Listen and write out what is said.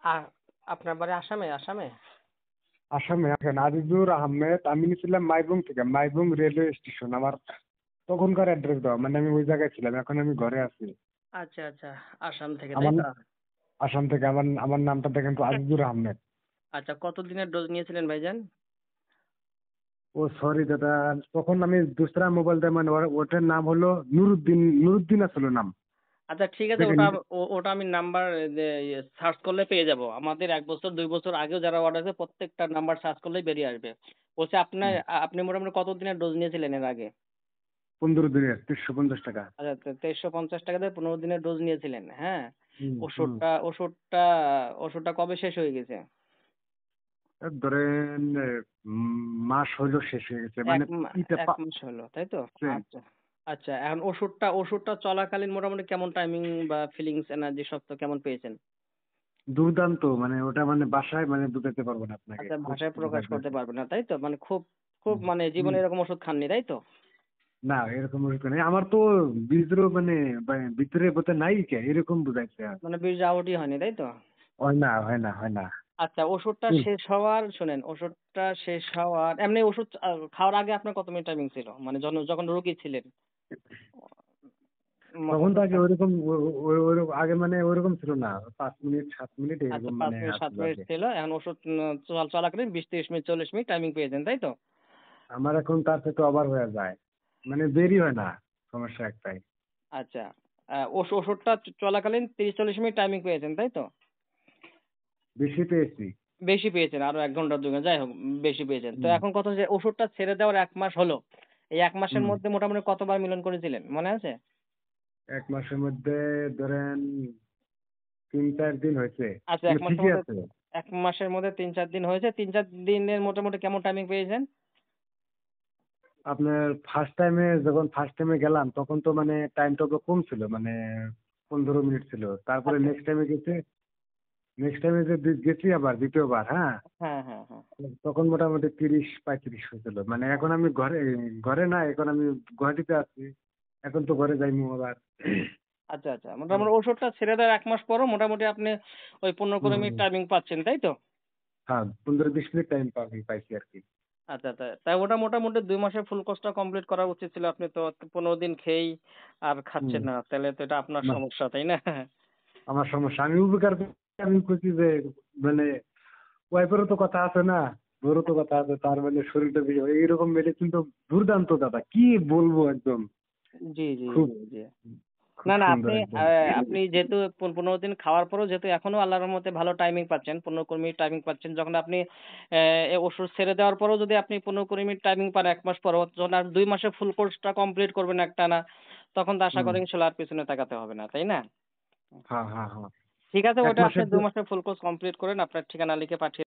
আ- আপনার বাড়ি আসামে? আসামে? আসামে আছেন আজিজুর আহমেদ। আমি নিয়েছিলাম মাইবং থেকে, মাইবং রেলওয়ে স্টেশন আমার তখনকার অ্যাড্রেস দেওয়া, মানে আমি ওই জায়গায় ছিলাম, এখন আমি ঘরে আছি। আচ্ছা আচ্ছা, আসাম থেকে তাই আমার তো? আসাম থেকে, আমার আমার নামটা দেখেন তো, আজিজুর আহমেদ। আচ্ছা, কতদিনের ডোজ নিয়েছিলেন ভাইজান? ও সরি দাদা, তখন আমি দুসরা মোবাইল দিয়ে, মানে ওটার নাম হলো নুরুদ্দিন, নুরুদ্দিন আসলে নাম। আচ্ছা ঠিক আছে, দেখেন, ওটা আমি নাম্বার সার্চ করলে পেয়ে যাব। আমাদের 1 বছর 2 বছর আগেও যারা অর্ডার আছে প্রত্যেকটা নাম্বার সার্চ করলেই বেরিয়ে আসবে। বলছে আপনি মোটামুটি কতদিনের ডোজ নিয়েছিলেন এর আগে? 15 দিনের 350 টাকা। আচ্ছা, 2350 টাকা দিয়ে 15 দিনের ডোজ নিয়েছিলেন, হ্যাঁ? হুম হুম। ওষুধটা ওষুধটা ওষুধটা কবে শেষ হয়ে গেছে? ধরেন মাস হইলো শেষ হয়ে গেছে, এক মানে মা- ইতে 1 মাস হলো তাই তো? আচ্ছা আচ্ছা, এখন ওষুধটা চলাকালীন মোটামুটি কেমন টাইমিং বা ফিলিংস, এনার্জি সব তো কেমন পেয়েছেন? দুর্দান্ত, মানে ওটা মানে বাসায় মানে বুঝাতে পারবো না আপনাকে, আচ্ছা, খুব ভাষায় প্রকাশ করতে জবরদস্ত। পারবেন না তাই তো? মানে খুব খুব হুম মানে হুম। জীবনে এরকম ওষুধ খাননি তাই তো? না, এরকম ওরকম নেই আমার তো, ভিতরে মানে ভিতরে বোধহয় নাই কে, এরকম বুঝাইছে। মানে বীজ আউটই হয়নি তাই তো? হয় না, হয় না, হয় না। আচ্ছা, ওষুধটা হুম। শেষ হওয়ার শুনেন, ওষুধটা শেষ হওয়ার এমনি ওষুধ খাওয়ার আগে আপনার কত মিনিট টাইমিং ছিল, মানে যখন যখন রোগী ছিলেন? তখন তো আগে ওষুধটা ওইরকম আগে মানে ওইরকম ছিল না, 5 মিনিট 7 মিনিট আচ্ছা, এরকম পাঁচ মানে মিনিট সাত আসলো মিনিট আগে। ছিল। এখন ওষুধ চলাকালীন 20 30 মিনিট 40 মিনিট টাইমিং পেয়েছেন তাই তো? আমার এখন তার থেকে ওভার হয়ে যায়, মানে দেরি হয় না, সমস্যা একটাই। আচ্ছা, ওষুধটা চলাকালীন 30 40 মিনিট টাইমিং পেয়েছেন তাই তো? বেশি পেয়েছি। বেশি পেয়েছেন, আরো 1 ঘন্টার জন্য যাই হোক, বেশি পেয়েছেন। তো হুম এখন কথা হচ্ছে, ওষুধটা ছেড়ে দেওয়ার 1 মাস হলো, এই 1 মাসের হুম। মধ্যে মোটামুটি কতবার মিলন করেছিলেন মনে আছে? 1 মাসের মধ্যে ধরেন 3 4 দিন হয়েছে। আচ্ছা, কিন্তু 1 মাসের ঠিকই মধ্যে আছে। 3 4 দিন হয়েছে। 3 4 দিনের মোটামুটি কেমন টাইমিং পেয়েছেন? আপনার ফার্স্ট টাইমে গেলাম তখন তো মানে টাইমটা তো কম ছিল, মানে 15 মিনিট ছিল। তারপরে আচ্ছা, নেক্সট টাইমে যে গেছি আবার দ্বিতীয়বার, হ্যাঁ, হ্যাঁ হ্যাঁ হ্যাঁ। তখন মোটামুটি 30 35 হয়েছিল। মানে এখন আমি ঘরে, ঘরে না, এখন আমি গুয়াহাটিতে আছি। এখন তো ঘরে যাইমু আবার। আচ্ছা আচ্ছা, মোটামুটি ওষুধটা ছেড়ে দেওয়ার 1 মাস পরও মোটামুটি আপনি ওই 15 20 মিনিট হুম। টাইমিং পাচ্ছেন তাই তো? হ্যাঁ, 15 20 মিনিট টাইম পাইছি আর কি। আচ্ছা আচ্ছা, তাই ওটা মোটামুটি 2 মাসের ফুল কোর্সটা কমপ্লিট করা উচিত ছিল। আপনি তো 15 দিন খেয়েই আর খাচ্ছেন হুম। না, তাহলে তো এটা আপনার না, সমস্যা তাই না? আমার সমস্যা, আমি উপকার করছি, আমি খুশি যে মানে ওয়াইফেরও তো কথা আছে না, ওরও তো কথা আছে, তার মানে শরীরটা বেশি এইরকম মেডিসিন তো দুর্দান্ত দাদা, কি বলবো একদম। জি জি খুব জি জি। খুব না না, সুন্দর আপনি একদম। আপনি যেহেতু 15 দিন খাওয়ার পরেও যেহেতু এখনো আল্লাহর রহমতে ভালো টাইমিং পাচ্ছেন, 15 20 মিনিট টাইমিং পাচ্ছেন, যখন আপনি এই ওষুধ ছেড়ে দেওয়ার পরেও যদি আপনি 15 20 মিনিট টাইমিং পান 1 মাস পরেও, যখন আর 2 মাসে ফুল কোর্সটা কমপ্লিট করবেন একটানা, তখন তো আশা হুম। করি ইনশাল্লাহ আর পিছনে তাকাতে হবে না তাই না? হ্যাঁ হ্যাঁ হ্যাঁ। ঠিক আছে, এক ওটা আপনি মাসের 2 মাসের ফুল কোর্স কমপ্লিট করেন, আপনার ঠিকানা লিখে পাঠিয়ে